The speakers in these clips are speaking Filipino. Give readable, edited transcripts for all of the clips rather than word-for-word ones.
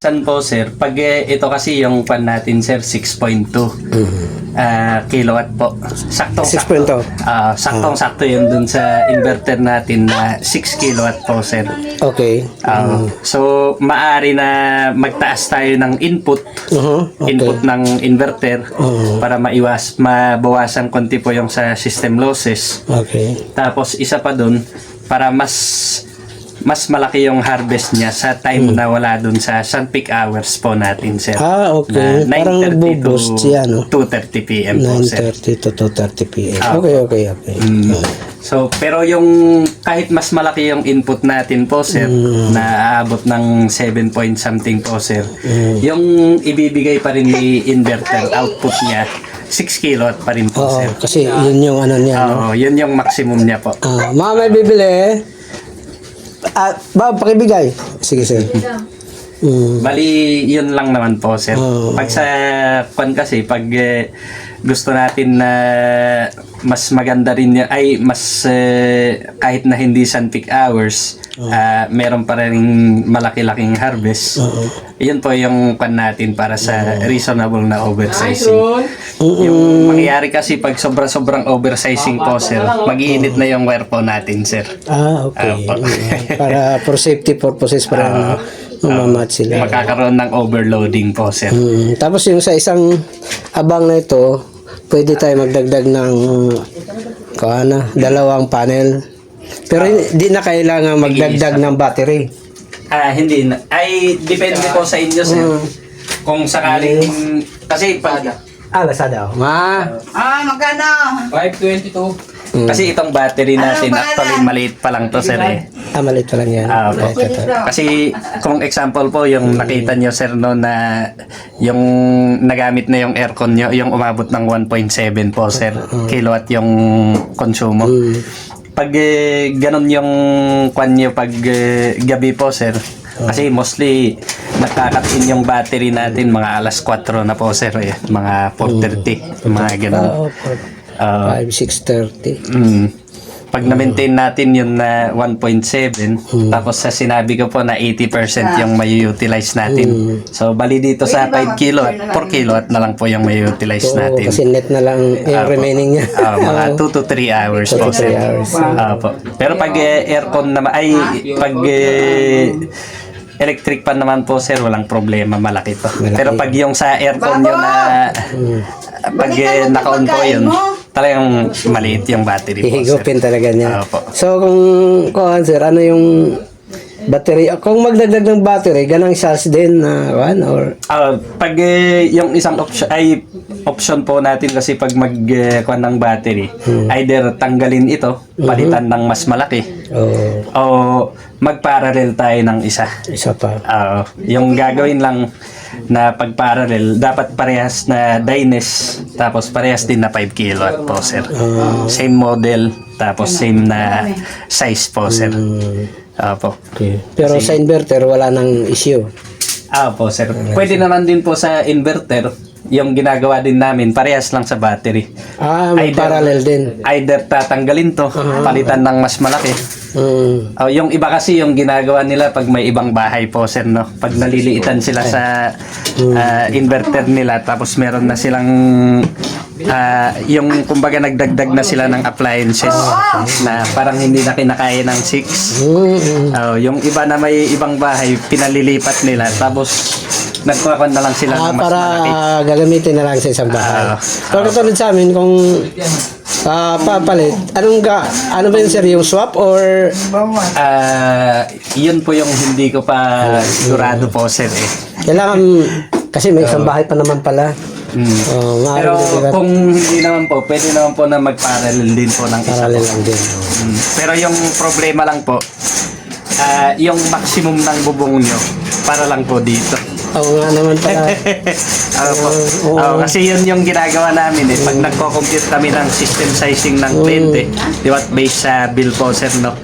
San po sir, pag ito kasi yung pan natin sir 6.2 kilowatt po. Saktong-sakto. 6.2. Saktong-sakto yun dun sa inverter natin na 6 kilowatt po sir. Okay. So maaari na magtaas tayo ng input Okay. input ng inverter para mabawasan konti po yung sa system losses. Okay. Tapos isa pa dun para mas malaki yung harvest niya sa time na wala dun sa sun peak hours po natin, sir. Okay. Na Parang 9:30 nagbo-boost to siya, no? 2:30 p.m. po, sir. 9:30 to 2:30 p.m. Ah. Okay. So, pero yung kahit mas malaki yung input natin po, sir, na aabot ng 7 point something po, sir, yung ibibigay pa rin ni inverter output niya, 6 kilowatt pa rin po, Oo, sir. kasi yun yung ano niya, no? Oo, yun yung maximum niya po. Mga may bibili, pakibigay. Sige, sir. Bali, yun lang naman po, sir. Pag sa kwan kasi, pag gusto natin na mas maganda rin yan, ay mas kahit na hindi sun peak hours, meron pa rin malaki-laking harvest. Yun po yung kwan natin para sa reasonable na oversizing. Yung mangyayari kasi pag sobrang oversizing po, sir, mag-iinit na yung wire po natin, sir. Okay. Para for safety purposes para mamamatch sila. Magkakaroon ng overloading po, sir. Tapos yung sa isang abang na ito, pwede tayo magdagdag ng dalawang panel. Pero hindi na kailangan magdagdag ng battery. Hindi na. Ay, depende po sa inyo, sir. Kung sakaling, kasi pag, Lazada. Magkano? 522. kasi itong battery natin, actually maliit pa lang to, sir, eh. Maliit pa lang yan. Okay. Kasi, kung example po, yung nakita nyo, sir, no, na yung nagamit na yung aircon nyo, yung umabot ng 1.7 po, sir, kilowatt yung konsumo. Pag ganun yung kwan nyo pag gabi po, sir, kasi mostly nagkakatin yung battery natin mga alas 4 na po, sir, eh. Mga 4:30, mga ganun. 5, 6:30. Pag na-maintain natin yung na 1.7, tapos sa sinabi ko po na 80% yung may-utilize natin. So, bali dito sa 5 kilowatt, 4 kilowatt na lang po yung may-utilize natin. Kasi net na lang yung remaining niya. Mga 2 to 3 hours po, sir. 3 hours. Po. Pero pag aircon naman, pag electric pan naman po, sir, walang problema, malaki to. Pero pag yung sa aircon nyo na pag naka-on po yun, talagang maliit yung battery po, sir. Hihigupin talaga niya. Opo. So, kung sir, ano yung battery? Kung magdagdag ng battery, ganang charge din na or? Pag yung isang option po natin kasi pag kuha ng battery, either tanggalin ito, palitan ng mas malaki, o mag-parallel tayo ng isa. Isa pa. Yung gagawin lang na pag-parallel, dapat parehas na dynes, tapos parehas din na 5 kilowatt po, sir. Same model, tapos same na size po, sir. Po. Okay. Pero sa inverter, wala nang issue. Po, sir. Pwede naman din po sa inverter, yung ginagawa din namin, parehas lang sa battery. May parallel din. Either tatanggalin to, palitan ng mas malaki. Yung iba kasi yung ginagawa nila pag may ibang bahay po, sir, no? Pag naliliitan sila sa inverter nila, tapos meron na silang yung kumbaga nagdagdag na sila ng appliances na parang hindi na kinakaya ng 6. Yung iba na may ibang bahay, pinalilipat nila, tapos nagkuha na lang sila ng mas para malaki. gagamitin na lang sa isang bahay. Pero katulad sa amin, kung papalit, ano ba yun, sir? Yung swap or? Yun po yung hindi ko pa sigurado po, sir, eh. Kailangan, kasi may isang bahay pa naman pala. Pero kung hindi naman po, pwede naman po na mag-parallel din po ng isa po. Parallel lang din. Pero yung problema lang po, yung maximum ng bubong nyo, para lang po dito. Oo nga naman pala. Kasi yun yung ginagawa namin, eh. Pag nagko-compute kami ng system sizing ng client, di ba, based sa bill po, sir, no?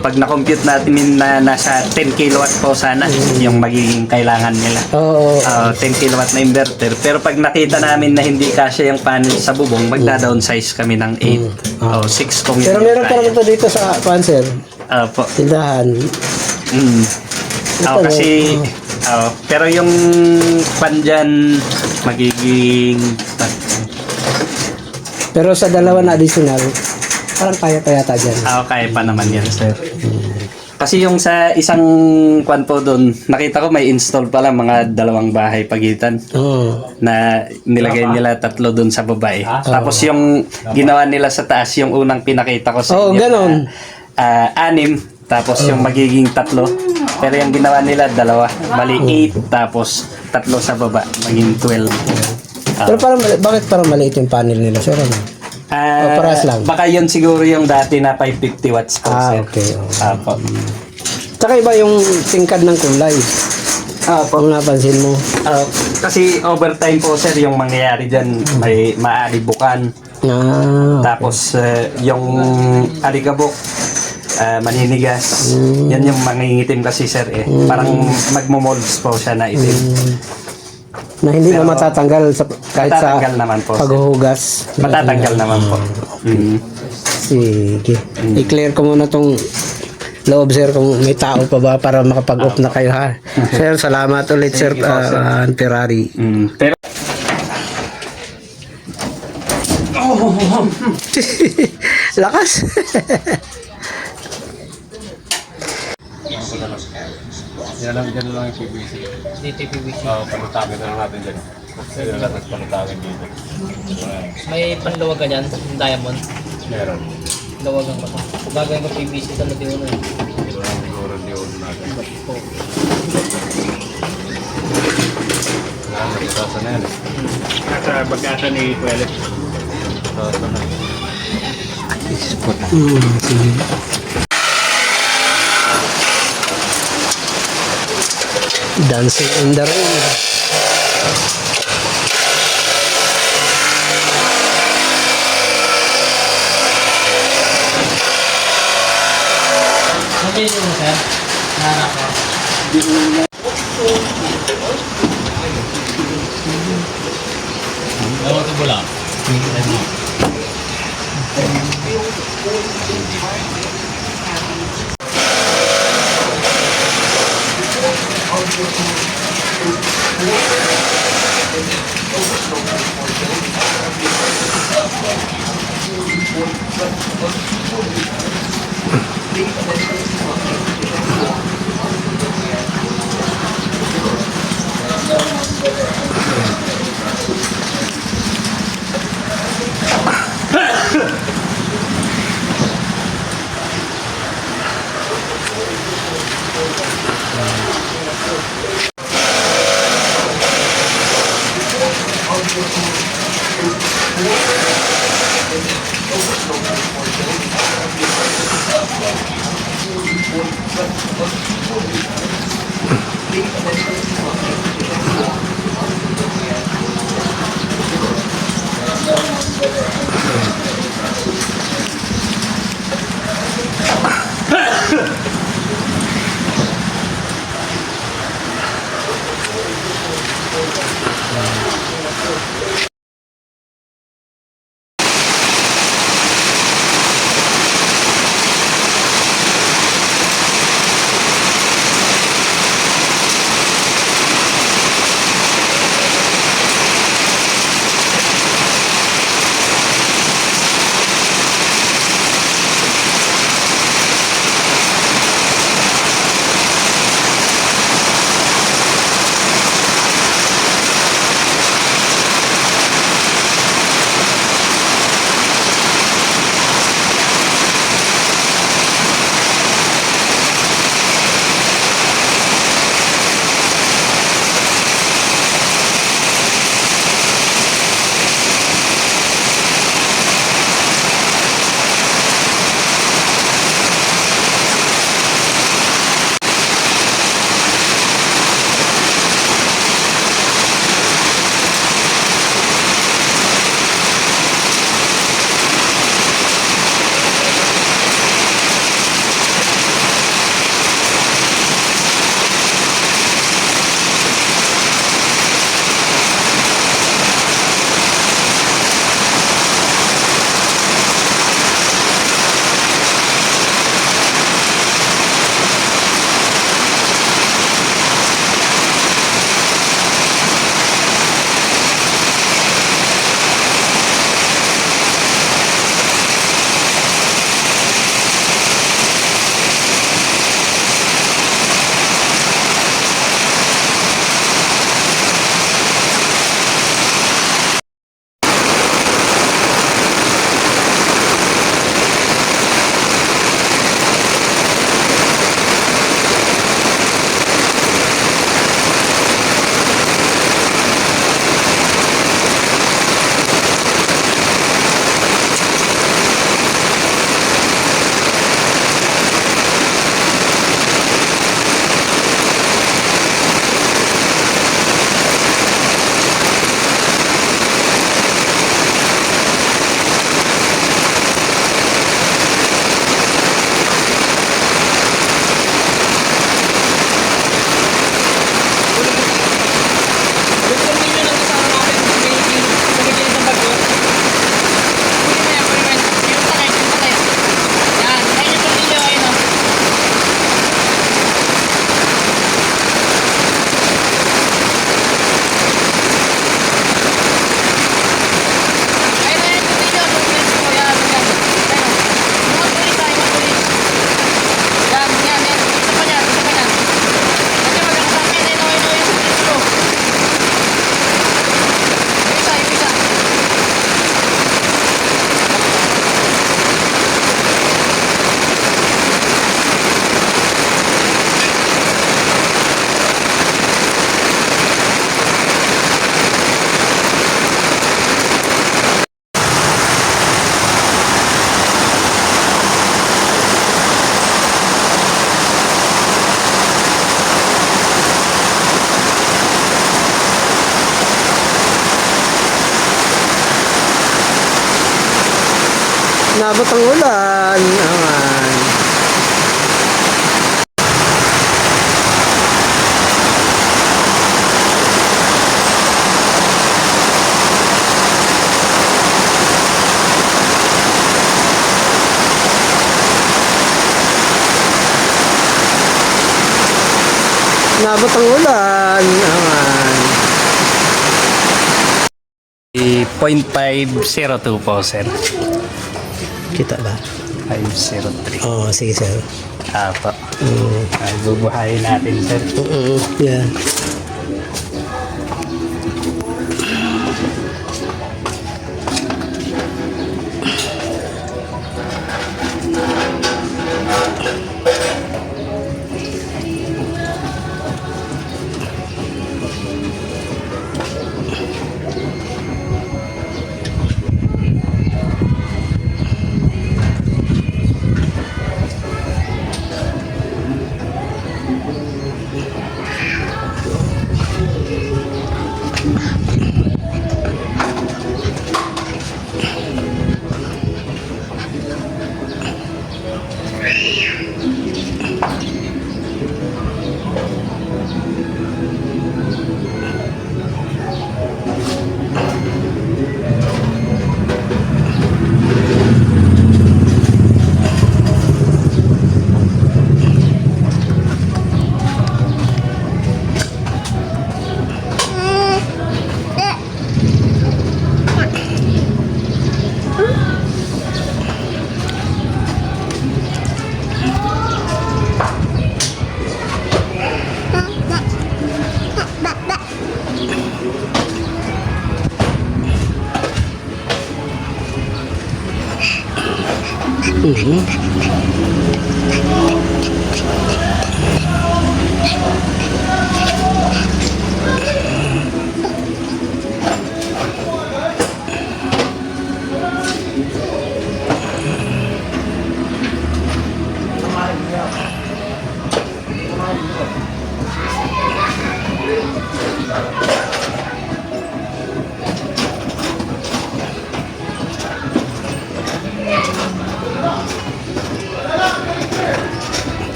Pag na-compute natin na nasa 10 kilowatt po sana yung magiging kailangan nila. 10 kilowatt na inverter. Pero pag nakita namin na hindi kasya yung panel sa bubong, magda-downsize kami ng 8 o 6 kung Pero meron pa naman ito dito sa sir. po. Tindahan. Kasi Pero yung pan dyan, magiging... Pero sa dalawa na additional, parang kaya pa yata dyan. Kaya pa naman yan, sir. Kasi yung sa isang kwan po doon, nakita ko may install pala mga 2 bahay pagitan Oo. na nilagay nila 3 doon sa babae. Tapos yung ginawa nila sa taas, yung unang pinakita ko sa Oo, inyo, ganon. 6, tapos yung magiging 3. Pero yung ginawa nila 2, bali 8, tapos 3 sa baba, maging 12. Pero parang, bakit parang maliit yung panel nila, sir? Ano? parehas lang. Baka yun siguro yung dati na 550 watts po, sir. Okay. Apo. Tsaka iba yung tingkad ng kulay. Kung napansin mo. Kasi overtime po, sir, yung mangyayari dyan, may maalibukan. Tapos yung alikabok, maninigas. Yan yung mangingitim kasi, sir, eh. Parang magmomolds po siya na itim. Na hindi na matatanggal sa, kahit sa Matatanggal naman po, sir. paghuhugas. Matatanggal naman po. Sige. I-clear ko muna tong loob, sir, kung may tao pa ba para makapag-off na kayo, ha? Sir, salamat ulit, sir, Ferrari. Pero Lakas. Yan lang yung PVC. Dito yung PVC. Panutangin na lang natin dyan. Kasi na lang panutangin dito. May panlawagan yan, yung diamond. Meron. Lawagan ko sa. Gagawin ko PVC sa Latiuna. Ito lang siguro hindi ulo natin. Nagkasa na yan. sa pagkasa ni Kuelet. Nagkasa na. Sige. Dancing in the rain. Okay yun mo, sir. Nahanap ko. Ewan ko bula. Nabot ang ulan. Aman. Nabot ang ulan. Aman. 0.502 po, sir. Kita ba? 503. Oo, sige sir. Apo. Ay, bubuhayin natin, sir. Yeah.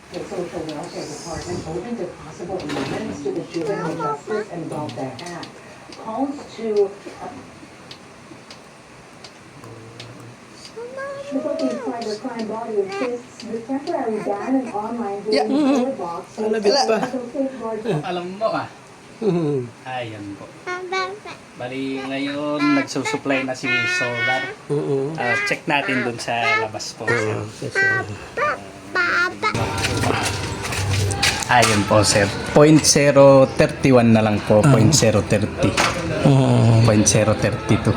The Social Welfare Department opened to possible amendments to the Juvenile Justice and Welfare Act. Calls to the Philippines Cybercrime Body insists the temporary ban on online dating board box will safeguard Alam mo ah. Ayan po. Bali, ngayon nagsusupply na si Solar. Check natin dun sa labas po. Ayun po, sir. 0.031 na lang po. 0.030. 0.032.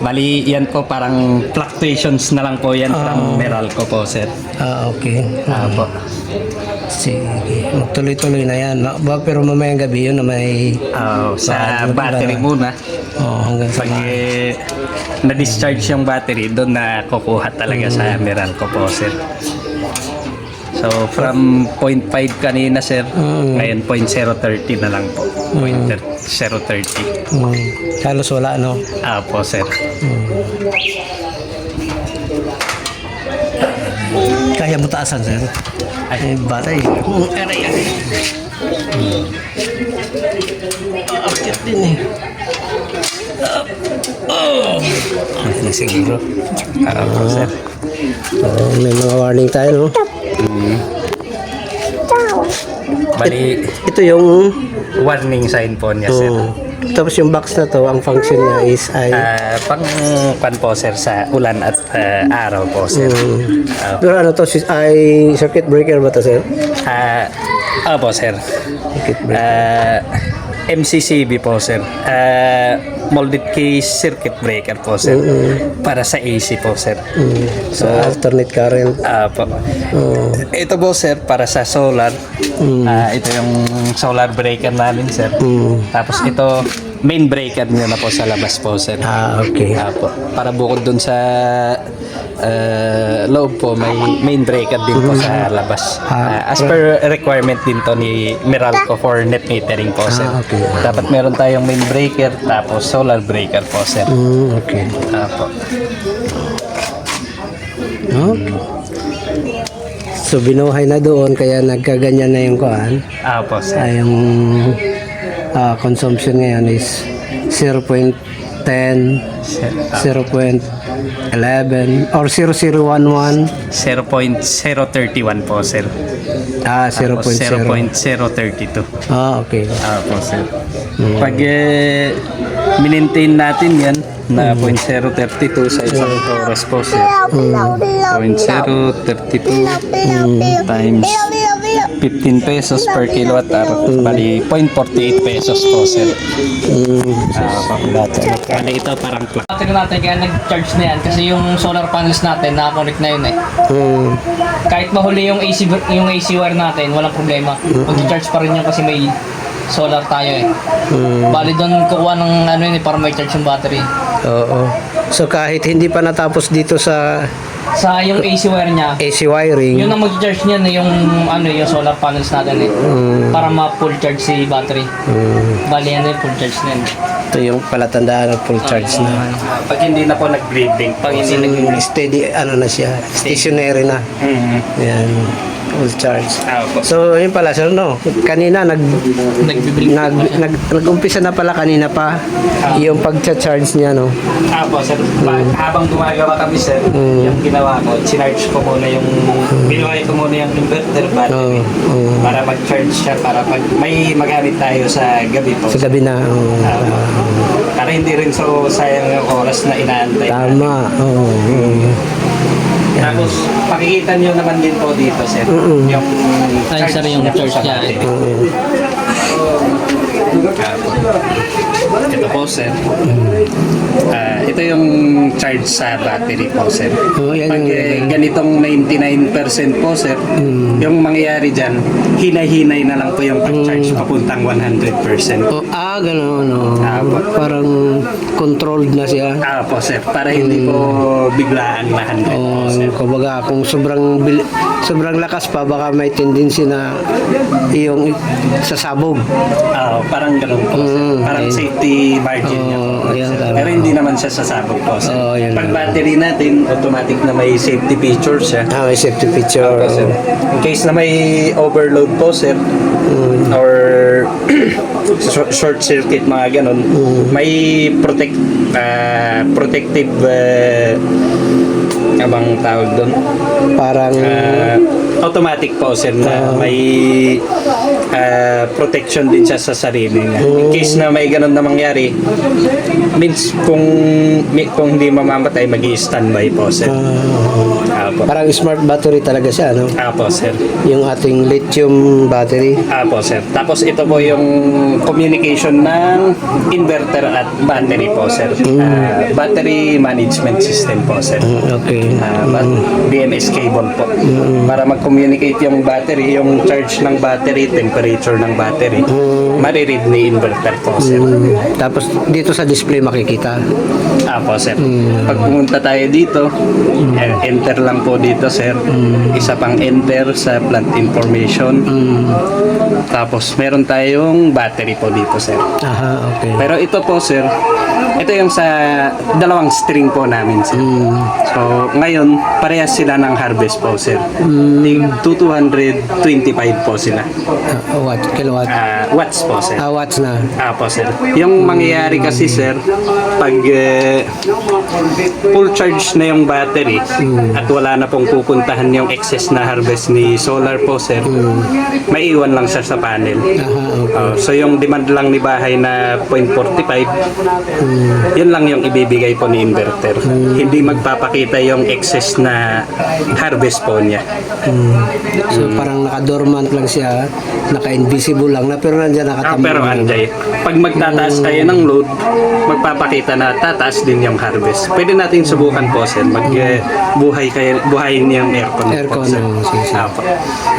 Bali, yan po parang fluctuations na lang po yan from Meralco po, sir. Okay. Po. Sige. Magtuloy-tuloy na yan. Pero mamayang gabi yun na may... Sa battery muna. hanggang sa... Pag na-discharge yung battery, doon na kukuha talaga sa Meralco po, sir. So, from 0.5 kanina, sir, ngayon 0.030 na lang po. 0.030. Halos wala, no? Po, sir. Kaya mo taasan, sir? Ay, batay. Aray. Akit din eh. Ay, na siguro. Po, sir. May mga warning tayo, no? Bali, Ito yung... warning sign po niya, sir. Tapos yung box na to, ang function niya is ay... Pang pan po, sir, sa ulan at araw po, sir. Pero ano to, ay circuit breaker ba to, sir? Po, sir. Circuit breaker. MCCB po, sir. Molded case circuit breaker po, sir. Para sa AC po, sir. So, alternate current. Po. Ito po, sir, para sa solar. Ito yung solar breaker namin, sir. Tapos ito, main breaker nyo na po sa labas po, sir. Okay. Po. Para bukod dun sa loob po may main breaker din po sa labas. As per requirement din to ni Meralco for net metering po, sir. Okay. Dapat meron tayong main breaker tapos solar breaker po, sir. Okay. Apo. Okay. So binuhay na doon kaya nagkaganyan na yung kuan. Apo, sir. Ay yung consumption ngayon is 0.10, 0.11 or 0011. 0.031 po, sir. 0.0. 0.032. Okay. Apo, sir. Pag minmaintain natin yan na 0.032 sa isang oras po, sir. 0.032 times 15 pesos per kilowatt hour. Bali, 0.48 pesos po, sir. Bali, ito parang plug. Tingnan natin kaya nag-charge na yan kasi yung solar panels natin nakakonect na yun eh. Kahit mahuli yung AC wire natin, walang problema. Mag-charge pa rin yun kasi may solar tayo eh. Bali doon kukuha ng ano yun eh, para may charge yung battery. Oo. So kahit hindi pa natapos dito sa Sa yung AC wire niya, AC wiring, yun ang mag-charge niya na yung ano yung solar panels natin eh. Para ma-full charge si battery. Bali yan yung full charge na yun. ito yung palatandaan ng full charge na. Pag hindi na po nag-bleeding, Pag hindi Steady, ano na siya, stationary na. Yan, full charge. Apo. So, yun pala, sir, no? Kanina, nag-umpisa na pala kanina pa yung pag-charge niya, no? Apo, sir. Habang gumagawa kami, sir, yung ginawa ko, sinarge ko muna yung, binuhay ko muna yung inverter battery para mag-charge siya, para pag may magamit tayo sa gabi po. Sa gabi na, Para hindi rin so sayang yung oras na inaantay. tama, oo. Tapos, pakikita nyo naman din po dito, sir. Yung Ay, sir, yung niya po charge sa niya. battery. Ito po, sir. Ito yung charge sa battery po, sir. Yan Pag yung- ganitong 99% po, sir, yung mangyayari dyan, hinay-hinay na lang po yung pag-charge papuntang 100%. Gano'n, no? Parang controlled na siya. Po, sir. Para hindi po biglaan na 100 po, sir. Kumbaga, kung sobrang lakas pa, baka may tendency na yung sasabog. Parang ganun po, sir. Parang safety margin niya po. Ayan, tama. Pero hindi naman siya sasabog po, sir. Yan Pag lang. battery natin, automatic na may safety feature siya. May safety feature. Po, sir. In case na may overload po, sir, or short circuit, mga ganun, may protective abang tawag doon. Parang, Automatic po, sir, na may protection din siya sa sarili niya. In case na may ganun na mangyari, means kung hindi mamamatay, mag-i-standby po, sir. Apo. parang smart battery talaga siya, no? Apo, sir. Yung ating lithium battery. Apo, sir. Tapos ito po yung communication ng inverter at battery po, sir. Battery management system po, sir. Okay. BMS cable po. Para mag-communicate yung battery, yung charge ng battery, temperature ng battery, mariread ni inverter po, sir. Tapos dito sa display makikita. Apo, sir. Pag pumunta tayo dito, enter lang po dito, sir. Isa pang enter sa plant information. Tapos meron tayong battery po dito, sir. Okay. Pero ito po, sir, ito yung sa dalawang string po namin, sir. So, ngayon, parehas sila ng harvest po, sir. 225 po sila. Watt, kilowatt. Watts po, sir. Watts na. Apo, sir. Yung mangyayari kasi, sir, pag full charge na yung battery at wala na pong pupuntahan yung excess na harvest ni solar po, sir, may iwan lang siya sa panel. So, yung demand lang ni bahay na 0.45, yun lang yung ibibigay po ni inverter. Hindi magpapakita yung excess na harvest po niya. So parang naka-dormant lang siya, naka-invisible lang na, pero nandiyan nakatambak. Pero anday, pag magtataas tayo ng load, magpapakita na tataas din yung harvest. Pwede natin subukan po, sir. Buhayin niya yung aircon po, Aircon, sir. sige. Apo.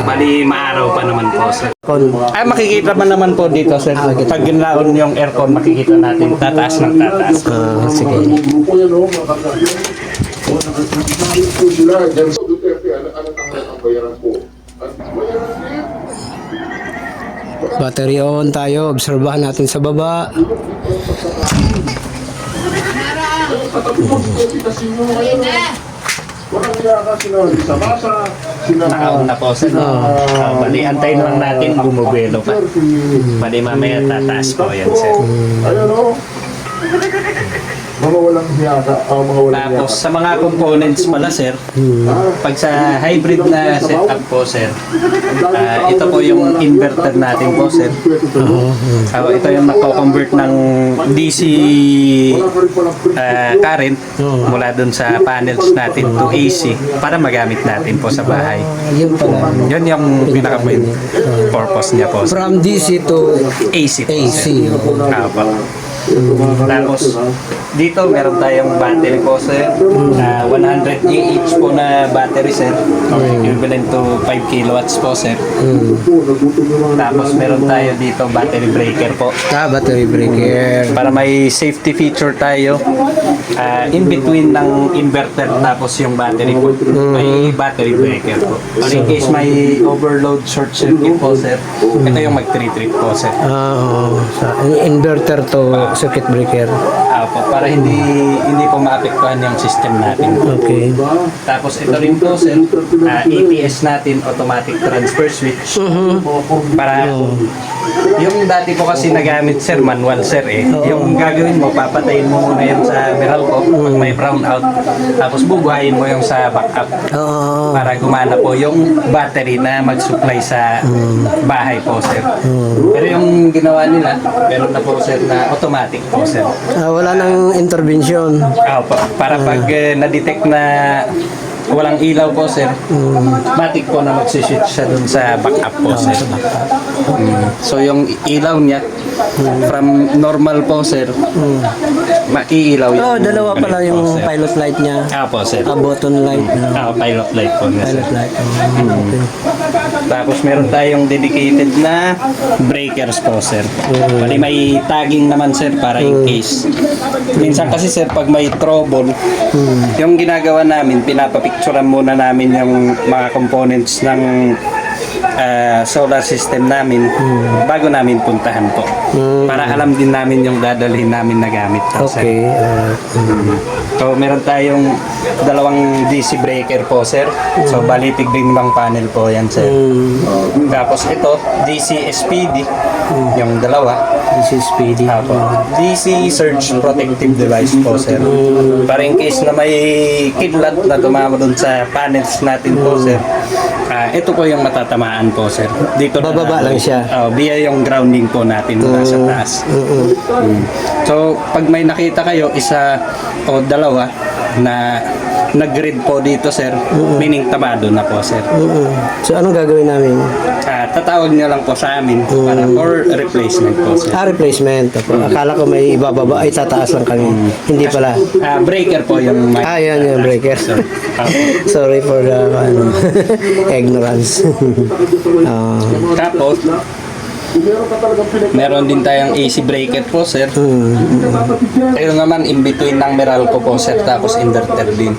Bali, maaraw pa naman po, sir. Kon- Makikita man naman po dito, sir. Pag ginaon yung aircon, makikita natin tataas ng tataas. sige. po sila dyan sa Duterte, ang bayaran po. At bayaran din. Battery on tayo. Obserbahan natin sa baba. At ang po, kasi nyo ngayon. Walang yaka sila sa masa, sila Nakaon na po, sir. Bali, antayin lang natin bumubuelo pa. Bali, mamaya tataas po yan, sir. Ayun o. Mga walang yaka, mga walang Tapos, sa mga components pala, sir, pag sa hybrid na setup po, sir, ito po yung inverter natin po, sir. Ito yung nako-convert ng DC current mula dun sa panels natin to AC para magamit natin po sa bahay. Yun pala. Yun yung pinaka-main purpose niya po, sir. From DC to AC po, AC. sir. Apo. Tapos, dito meron tayong battery po, sir. 100 Ah po na battery, sir. Or equivalent to 5 kilowatts po, sir. Tapos, meron tayo dito battery breaker po. Battery breaker. Para may safety feature tayo, in between ng inverter tapos yung battery po, may battery breaker po. Or in case may overload short circuit po, sir, ito yung mag-trip po, sir. Sa inverter to circuit breaker. Po, para hindi po maapektuhan yung system natin. Okay. Tapos ito rin po, sir, ATS natin, automatic transfer switch. Para yung dati po kasi nagamit, sir, manual, sir, eh. Yung gagawin mo, papatayin mo muna yung sa Meralco pag may brown out. Tapos bubuhayin mo yung sa backup. Para gumana po yung battery na mag-supply sa bahay po, sir. Pero yung ginawa nila, meron na po, sir, na automatic po, sir. Wala nang intervention. Po, para pag na-detect na walang ilaw po, sir, matik po na magsiswitch siya dun sa backup po, sir. So yung ilaw niya, from normal po, sir, maiilaw yung Dalawa pala ganito, yung sir. pilot light niya. Po, sir. Button light. Pilot light po niya, sir. Pilot light. Okay. Tapos meron tayong dedicated na breakers po, sir. Bali may tagging naman, sir, para in case. Minsan kasi, sir, pag may trouble, yung ginagawa namin, pinapapicturean muna namin yung mga components ng solar system namin bago namin puntahan po. Para alam din namin yung dadalhin namin na gamit po, sir. Okay. So, meron tayong dalawang DC breaker po, sir. So, bali tig-limang panel po yan, sir. Tapos ito, DC SPD, yung dalawa. This is PD. DC surge protective device po, sir. Para in case na may kidlat na tumama dun sa panels natin po, sir. Ito po yung matatamaan po, sir. Dito na Bababa lang siya. Via yung grounding po natin mula sa taas. So, pag may nakita kayo, isa o dalawa na nag-grid po dito, sir, meaning tamado na po, sir. So, anong gagawin namin? Tatawag niyo lang po sa amin para for replacement po, sir. Replacement. Akala ko may ibababa, ay tataas lang kami. Hindi pala. Breaker po yung Yan yung breaker. Sorry for the ignorance. Tapos, meron din tayong AC bracket po, sir. Ayun naman, in between ng Meralco po, sir, tapos inverter din.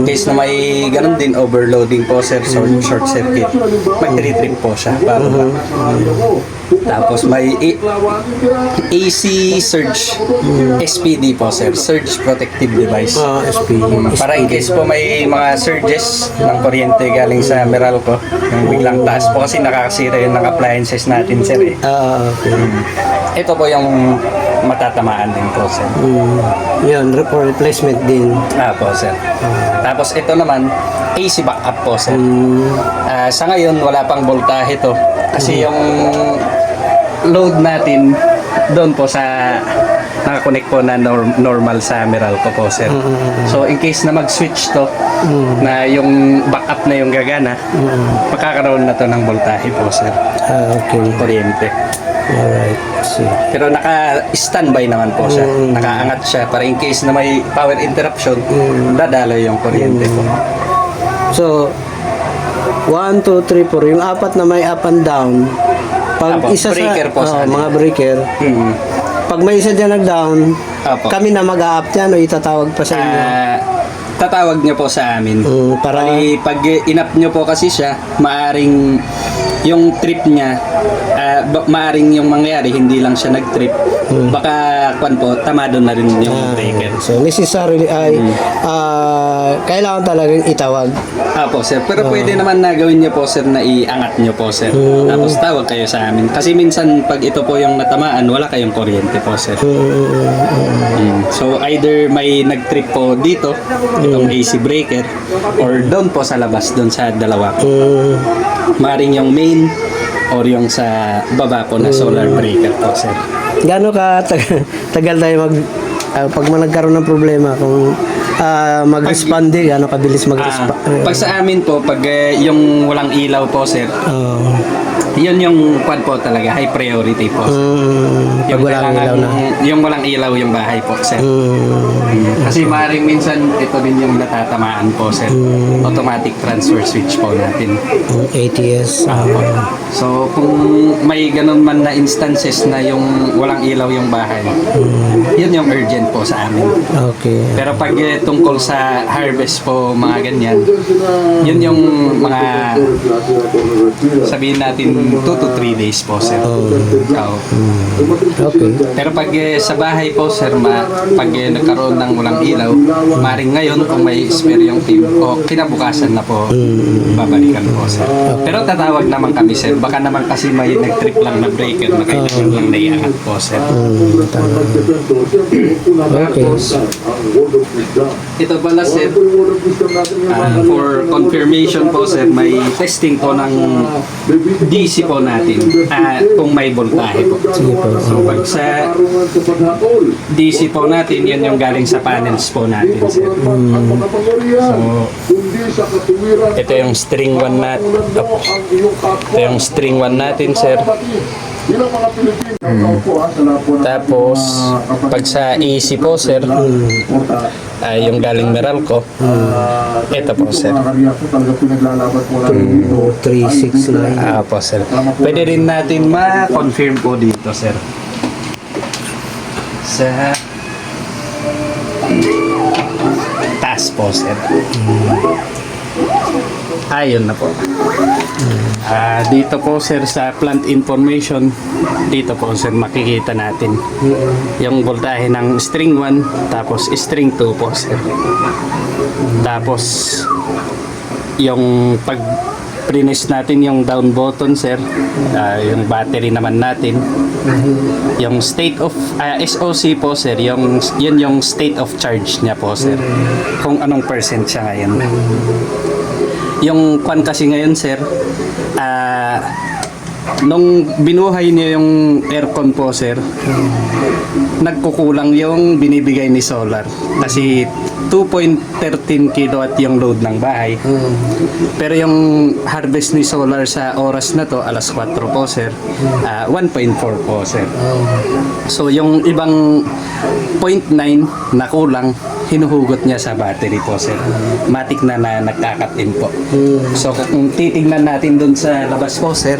Case na may ganun din, overloading po, sir, short circuit. Mag-trip po siya. Tapos may AC surge SPD po, sir. Surge protective device. SPD. Para in case po may mga surges ng kuryente galing sa Meralco, yung biglang taas po kasi nakakasira yun ng appliances natin, sir, eh. Okay. Ito po yung matatamaan din po, sir. Yun, for replacement din. Po, sir. Tapos ito naman, AC backup po, sir. Sa ngayon, wala pang voltahe to. Kasi yung load natin doon po sa nakakonect po na normal sa Meralco po, sir. So, in case na mag-switch to, na yung backup na yung gagana, makakaroon na to ng voltahe po, sir. Okay. Kuryente. Alright. See. Pero naka-standby naman po siya. Nakaangat siya para in case na may power interruption, dadalo yung kuryente po. So, 1, 2, 3, 4. Yung apat na may up and down. Pag Apo, isa breaker po sa mga kanila. breaker. Pag may isa dyan nag-down, Apo. kami na mag-up yan o itatawag pa sa inyo. tatawag niyo po sa amin. Para Bali, pag inap nyo po kasi siya, maaring yung trip niya, maaring yung mangyari, hindi lang siya nag-trip. Baka, po, tamado na rin yung breaker. so necessarily ay kailangan talagang itawag. Po, sir. Pero pwede naman na gawin niyo po, sir, na iangat niyo po, sir. Tapos tawag kayo sa amin. Kasi minsan, pag ito po yung natamaan, wala kayong kuryente po, sir. So, either may nag-trip po dito, itong AC breaker, or doon po sa labas, doon sa dalawa po. Maring yung main, or yung sa baba po na solar breaker po, sir. Gaano ka tagal tayo pag nagkaroon ng problema kung mag-respond gaano kabilis mag-respond? Pag sa amin po, pag yung walang ilaw po, sir, yun yung kwan po talaga, high priority po. Pag walang ilaw na. Yung walang ilaw yung bahay po, sir. Kasi maaaring minsan ito din yung natatamaan po, sir. Automatic transfer switch po natin. ATS. So kung may ganun man na instances na yung walang ilaw yung bahay, yun yung urgent po sa amin. Okay. Pero pag tungkol sa harvest po, mga ganyan, yun yung mga sabihin natin 2 to 3 days po, sir. Okay. Pero pag sa bahay po, sir, pag nagkaroon ng walang ilaw, maring ngayon kung may spare yung team, o kinabukasan na po, babalikan po, sir. Pero tatawag naman kami, sir. Baka naman kasi may nag-trip lang na breaker na kailangan lang naiangat po, sir. Okay. Ito pala, sir, for confirmation po, sir, may testing po ng DC po natin kung may voltahe po. So pag sa DC po natin, yun yung galing sa panels po natin, sir. So ito yung string 1 natin. Ito yung string 1 natin, sir. Tapos pag sa AC po, sir, yung galing Meralco, ito po, sir. 369. Po, sir. Pwede rin natin ma-confirm po dito, sir. Sa taas po, sir. Ayun na po. Dito po, sir, sa plant information, dito po, sir, makikita natin yung voltahe ng string 1, tapos string 2 po, sir. Tapos yung pag press natin yung down button, sir, yung battery naman natin, yung state of SOC po, sir, yun yung state of charge niya po, sir, kung anong percent siya ngayon. Yung kwan kasi ngayon, sir, nung binuhay niyo yung aircon po, sir, nagkukulang yung binibigay ni solar kasi 2.13 kilowatt yung load ng bahay. Pero yung harvest ni solar sa oras na to, alas 4 po, sir, 1.4 po, sir. So yung ibang 0.9 na kulang, hinuhugot niya sa battery po, sir. Matik na nagkakatin po. So kung titignan natin dun sa labas po, sir,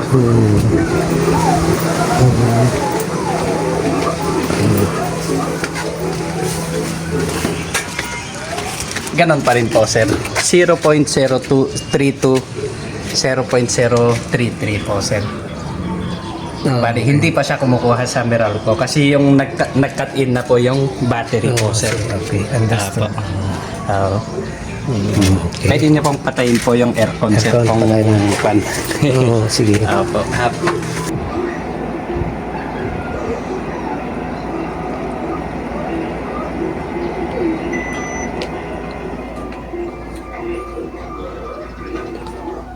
ganon pa rin po, sir. 0.0232, 0.033 po, sir. Bali, hindi pa siya kumukuha sa Meralco kasi yung nag-cut in na po yung battery po, sir. Okay, understood. Pwede niyo pong patayin po yung aircon, sir, Aircon, kung patayin na. pan. Sige. Opo.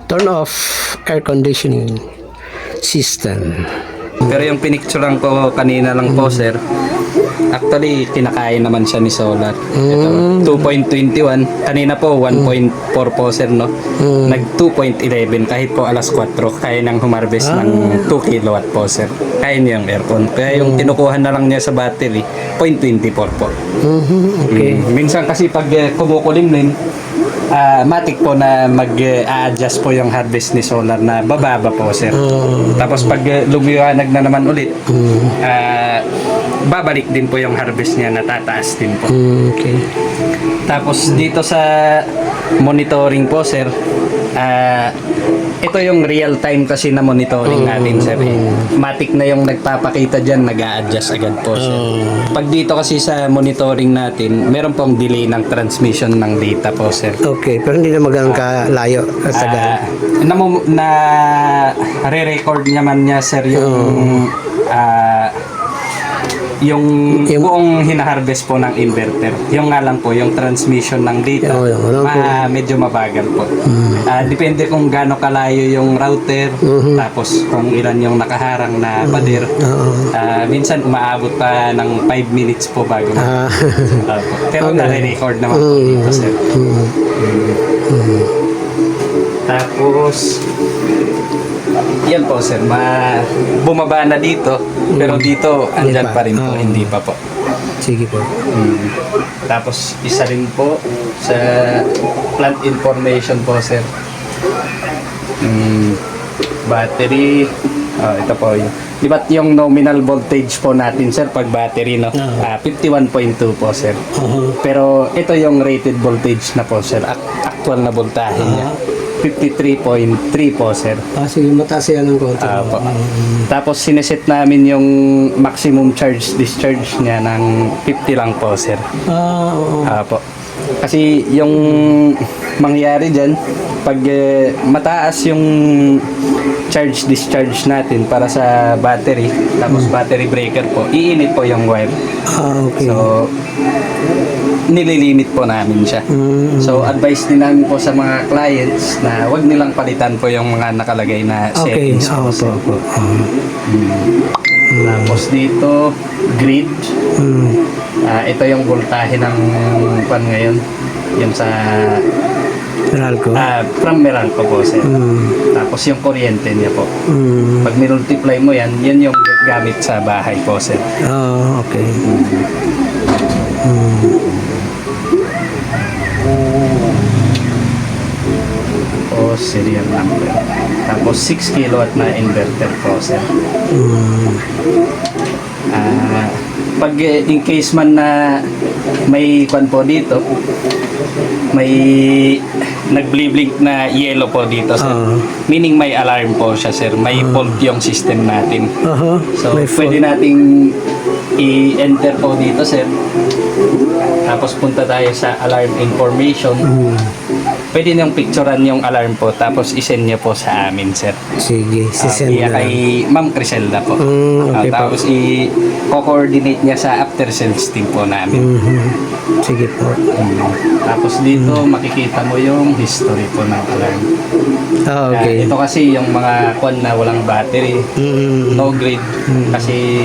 Turn off air conditioning system. Pero yung pinicturean ko kanina lang po, sir, actually kinakain naman siya ni solar. Ito, 2.21. Kanina po 1.4 po, sir, no? Nag 2.11 kahit po alas 4 kaya nang humarvest ng 2 kilowatt po, sir. Kaya niya yung aircon. Kaya yung kinukuha na lang niya sa battery 0.24 po. Okay. Minsan kasi pag kumukulimlim, matik po na mag-a-adjust po yung harvest ni solar na bababa po, sir. Tapos pag lumiwanag na naman ulit, babalik din po yung harvest niya, natataas din po. Okay. Tapos dito sa monitoring po, sir, ito yung real time kasi na monitoring natin, sir. Matik na yung nagpapakita dyan, nag-a-adjust agad po, sir. Pag dito kasi sa monitoring natin, meron pong delay ng transmission ng data po, sir. Okay, pero hindi na magang kalayo at tagal. Na re-record naman niya, sir, yung buong hinaharvest po ng inverter. Yung nga lang po, yung transmission ng data, medyo mabagal po. Depende kung gaano kalayo yung router, tapos kung ilan yung nakaharang na pader. Minsan umaabot pa ng 5 minutes po bago pero nare-record naman po dito, sir. Tapos yan po, sir, bumaba na dito, pero dito andyan pa rin po, hindi pa po. Sige po. Tapos isa rin po sa plant information po, sir. Battery, ito po yun. Di ba yung nominal voltage po natin, sir, pag battery, no? 51.2 po, sir. Pero ito yung rated voltage na po, sir. Actual na voltahe niya. 53.3 po, sir. Sige, mataas yan ng konti. Po. Tapos sineset namin yung maximum charge discharge niya ng 50 lang po, sir. Oo. Po. Kasi yung mangyari dyan, pag mataas yung charge discharge natin para sa battery, tapos battery breaker po, iinit po yung wire. Okay. So, nililimit po namin siya. So, advice din namin po sa mga clients na wag nilang palitan po yung mga nakalagay na Okay. settings. Po. Tapos dito, grid. Ito yung voltahe ng pan ngayon. Yung sa Meralco. from Meralco po, sir. Tapos yung kuryente niya po. Pag multiply mo yan, yan yung gamit sa bahay po, sir. Okay. Tapos serial number. Tapos 6 kilowatt na inverter po, sir. Pag in case man na may kwan po dito, may nagblink na yellow po dito, sir. Meaning may alarm po siya, sir. May fault yung system natin. So, May fault. pwede nating i-enter po dito, sir. Tapos punta tayo sa alarm information. Pwede niyong picturean yung alarm po, tapos isend niyo po sa amin, sir. Sige, sisend Iya na. kay Ma'am Criselda po. Okay po. Tapos i-coordinate niya sa after sales team po namin. Sige po. Tapos dito makikita mo yung history po ng alarm. Okay. Ito kasi yung mga kwan na walang battery, no grid, kasi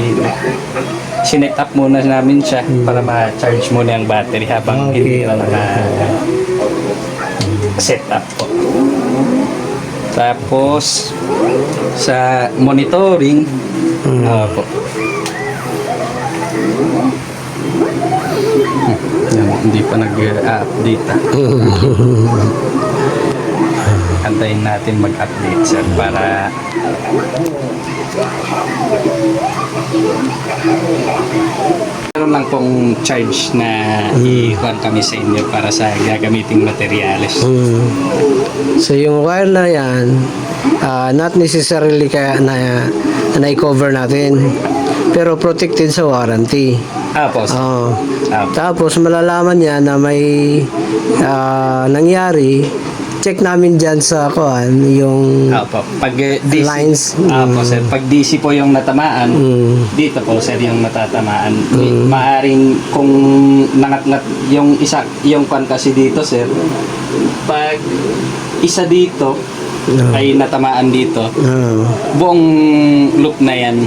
sinet up muna namin siya para ma-charge muna yung battery habang hindi na set up po. Tapos sa monitoring po. Hindi pa nag-update. Antayin natin mag-update, sir, para meron lang pong charge na i-kuhan kami sa inyo para sa gagamiting materyales. So yung wire na yan, not necessarily kaya na-cover natin, pero protected sa warranty. Po, sir. Tapos malalaman niya na may nangyari, check namin dyan sa yung Po. Pag DC, lines. po, sir. Pag DC po yung natamaan, dito po, sir, yung natatamaan. Maaring kung nangat-ngat yung isa, yung kwan kasi dito, sir, pag isa dito ay natamaan dito, buong loop na yan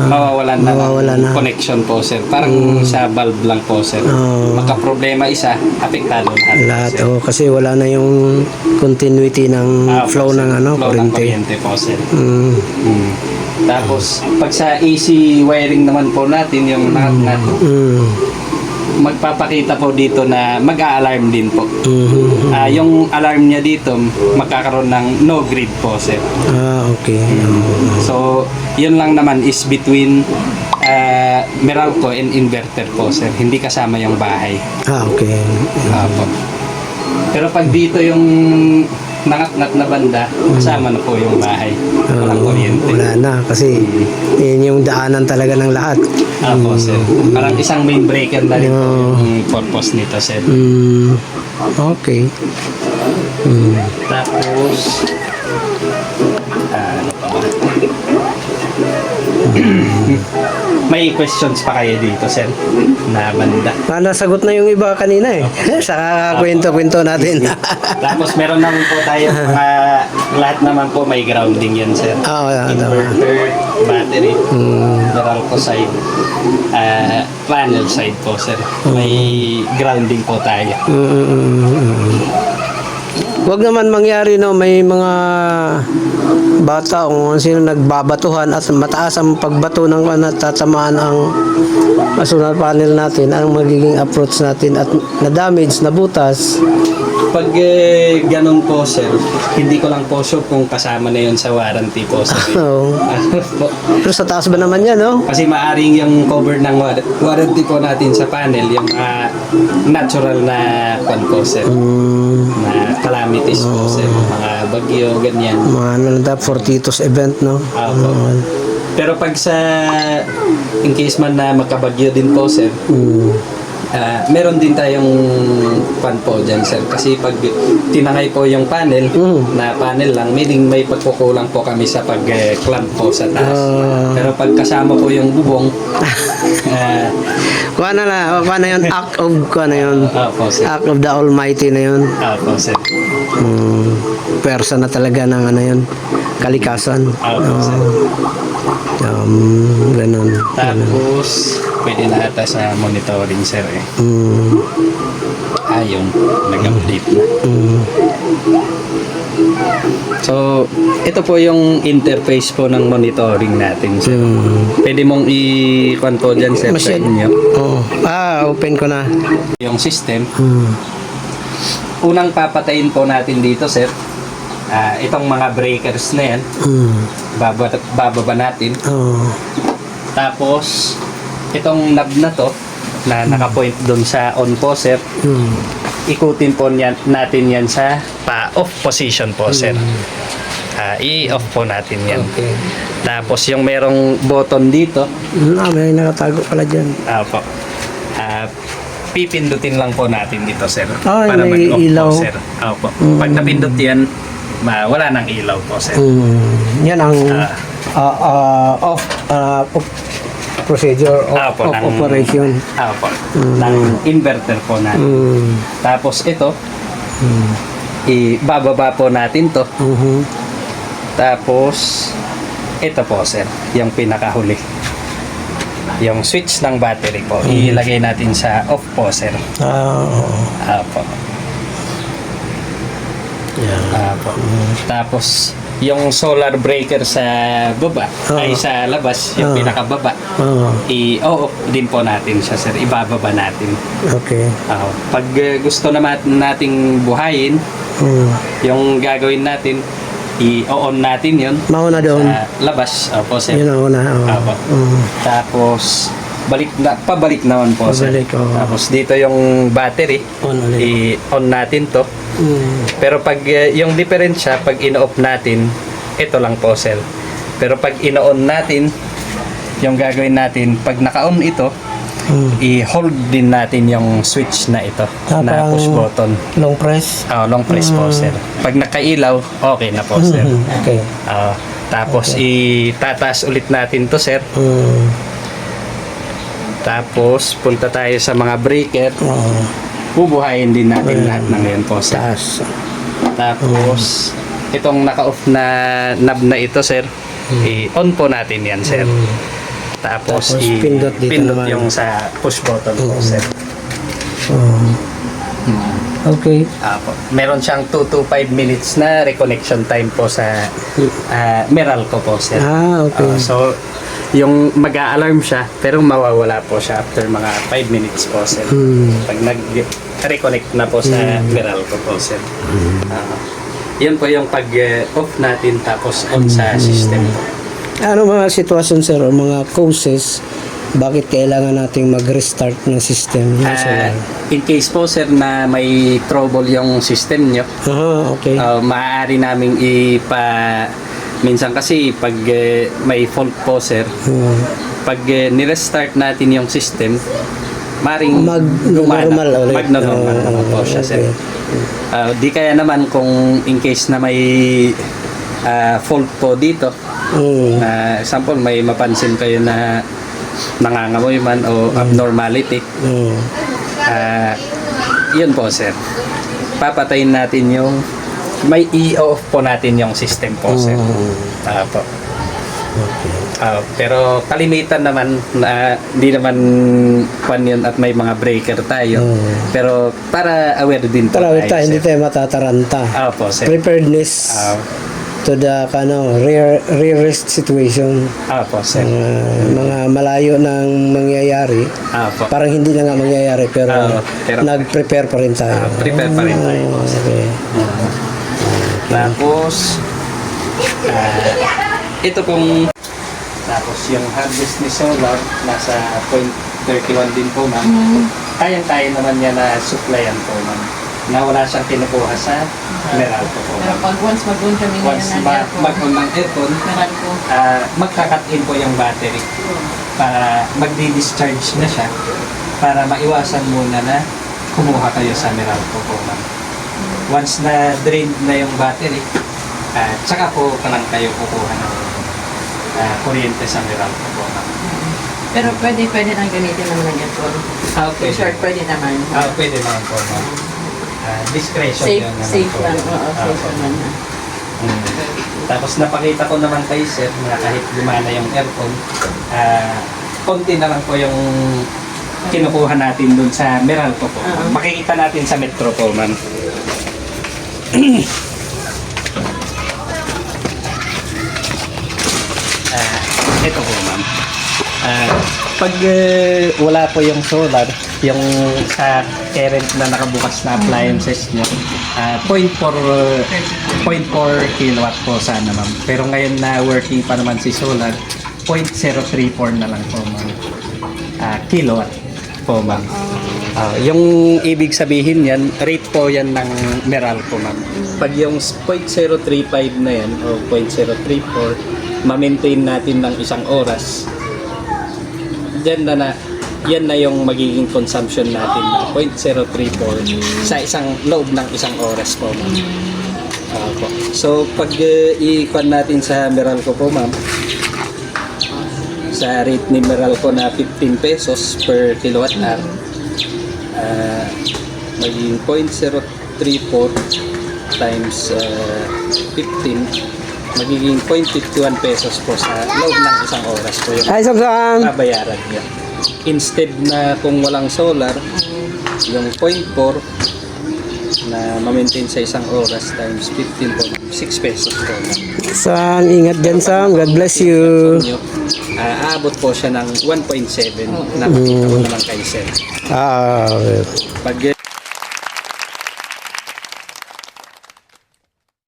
mawawalan na ng connection po, sir. Parang sa valve lang po, sir. Magka-problema isa, apektado lahat, lahat. sir. Kasi wala na yung continuity ng flow po, ng sir. Flow ng kuryente. kuryente po, sir. Tapos pag sa AC wiring naman po natin, yung nut, magpapakita po dito na mag-a-alarm din po. Mhm. Yung alarm niya dito, magkakaroon ng no grid po, sir. Okay. So, yun lang naman is between Meralco and inverter po, sir. Hindi kasama yung bahay. Okay. Apo. Pero pag dito yung nangat-ngat na banda, kasama na po yung bahay. Walang kuryente. Wala na kasi yun yung daanan talaga ng lahat. Apo, sir. Parang isang main breaker na rin po yung purpose nito, sir. Okay. Tapos, ano pa ba? May questions pa kayo dito, sir? Na banda. Nasagot na yung iba kanina eh. Sa kwento-kwento natin. Tapos meron naman po tayo lahat naman po may grounding yan, sir. Oo, Inverter, battery, Meralco side, panel side po, sir. May grounding po tayo. Huwag naman mangyari no, may mga bata kung sino nagbabatuhan at mataas ang pagbato ng natatamaan ang solar panel natin, ang magiging approach natin at na-damage, nabutas. Pag ganun po, sir, hindi ko lang po sure kung kasama na yun sa warranty po, sir. Oo. Po. Pero sa taas ba naman yan, no? Kasi maaring yung cover ng warranty po natin sa panel, yung natural na kwan po, sir. Na calamities po, sir. Mga bagyo, ganyan. Mga Fortuitous event, no? Apo. Pero pag sa in case man na magkabagyo din po, sir, meron din tayong pan po dyan, sir. Kasi pag tinangay po yung panel, na panel lang, meaning may pagkukulang po kami sa pag-clamp po sa taas. Pero pag kasama po yung bubong, Kuha na yun, act of, Opo, sir. act of the Almighty na yun. Opo, sir. Persa na talaga ng yun, kalikasan. Opo, sir. Ganun. Tapos, pwede na ata sa monitoring, sir, eh. Ayun, nag-update na. So, ito po yung interface po ng monitoring natin, sir. Pwede mong i-con po dyan, sir, sa inyo. Open ko na. Yung system. Unang papatayin po natin dito, sir. Itong mga breakers na yan. Bababa natin. Tapos, itong knob na to, na nakapoint doon sa on po, sir. Ikutin po natin yan sa pa-off position po, sir. I-off po natin yan. Okay. Tapos yung merong button dito, May nakatago pala dyan. po. Pipindutin lang po natin dito, sir. May mag-off ilaw. po, sir. Opo. Pag napindot yan, wala nang ilaw po, sir. Yan ang off procedure of operation. Opo. Ng inverter po natin. Tapos ito, ibababa po natin to. Tapos, ito po, sir, yung pinakahuli. Yung switch ng battery po, ilagay natin sa off po, sir. Apo. Apo. Tapos, yung solar breaker sa baba, ay sa labas, yung pinakababa, i-off din po natin siya, sir. Ibababa natin. Okay. Pag gusto naman nating buhayin, yung gagawin natin, i-on natin yun. Mauna doon. Sa labas. Opo, sir. Yun ang una. Opo. Tapos, pabalik naman po, Pabalik, sir. Tapos, dito yung battery, On ulit. i-on natin to. Pero pag yung diferensya, pag ino-off natin, ito lang po, sir. Pero pag ino-on natin, yung gagawin natin, pag naka-on ito, i-hold din natin yung switch na ito, na parang push button. Long press. Long press po, sir. Pag nakailaw, okay na po, sir. Okay. Tapos, itataas ulit natin to, sir. Tapos, punta tayo sa mga breaker. Bubuhayin din natin lahat ng yan po, sir. Taas. Tapos, itong naka-off na knob na ito, sir, i-on po natin yan, sir. Tapos pindot dito pindot naman. yung sa push button po, sir. Okay. Meron siyang 2 to 5 minutes na reconnection time po sa Meralco po, sir. Okay. So, yung mag-a-alarm siya, pero mawawala po siya after mga 5 minutes po, sir. Pag nag-reconnect na po sa Meralco po, sir. Yun po yung pag-off natin tapos on sa system po. Ano mga sitwasyon, sir, o mga causes bakit kailangan nating mag-restart ng system ng solar? In case po, sir, na may trouble yung system nyo, Okay. maaari naming minsan kasi pag may fault po, sir, pag nirestart natin yung system, maring Mag-normal ulit. Mag-normal naman po siya, sir. Di kaya naman kung in case na may fault po dito, example, may mapansin kayo na nangangamoy man o abnormality, yun po, sir. Papatayin natin yung may i-off po natin yung system po, sir. Po. Pero kalimitan naman na hindi naman pan yun at may mga breaker tayo. Pero para aware din po Tarawid tayo, tayo, hindi sir. tayo matataranta. Po, sir. Preparedness to the rarest situation. Po, sir. Mga malayo ng mangyayari. Po. Parang hindi na nga mangyayari pero, pero nag-prepare pa rin tayo. prepare pa rin tayo, po, sir. Okay. Tapos, ito pong, tapos yung harvest ni solar, nasa 0.31 din po, ma'am. Kayang-kaya naman niya na supplyan po, ma'am. Na wala siyang kinukuha sa Meralco po, Pero ma'am. pag once mag-on kami Once ngayon ng aircon, mag-on ng aircon, meron ko. magka-cut in po yung battery para magdi-discharge na siya para maiwasan muna na kumuha kayo sa Meralco po, ma'am. Once na drained na yung battery, tsaka po pa lang kayo kukuha ng kuryente sa Meralco po, ma'am. Pero pwede nang gamitin naman ng aircon. Okay, In short, pwede naman. pwede naman po, ma'am. Discretion Safe, yun naman safe po. lang. Oo, safe Opo. naman. Tapos napakita ko naman kay sir na kahit lumana yung aircon, konti na lang po yung kinukuha natin dun sa Meralco po. Makikita natin sa Metro po, ma'am. Ito po, ma'am. Pag wala po yung solar, yung sa current na nakabukas na appliances nyo, 0.4 kilowatt po sana, ma'am. Pero ngayon na working pa naman si solar, 0.034 na lang po, ma'am. Kilowatt po, ma'am. Yung ibig sabihin yan, rate po yan ng Meralco, ma'am. Pag yung 0.035 na yan, o 0.034, ma-maintain natin ng isang oras, yan na yung magiging consumption natin na 0.034 sa isang loob ng isang oras po, ma'am. Po. So, pag i-equal natin sa Meralco po, ma'am, sa rate ni Meralco na 15 pesos per kilowatt hour, magiging 0.034 times 15, magiging 0.51 pesos po sa loob ng isang oras po yung Ay, Samsam! babayaran niya. Instead na kung walang solar, yung 0.4 na ma-maintain sa isang oras times 15 po, 6 pesos po. Sam, ingat dyan, Sam. God bless you. Aabot po siya ng 1.7 na makita ko naman kay sir. Okay. Pag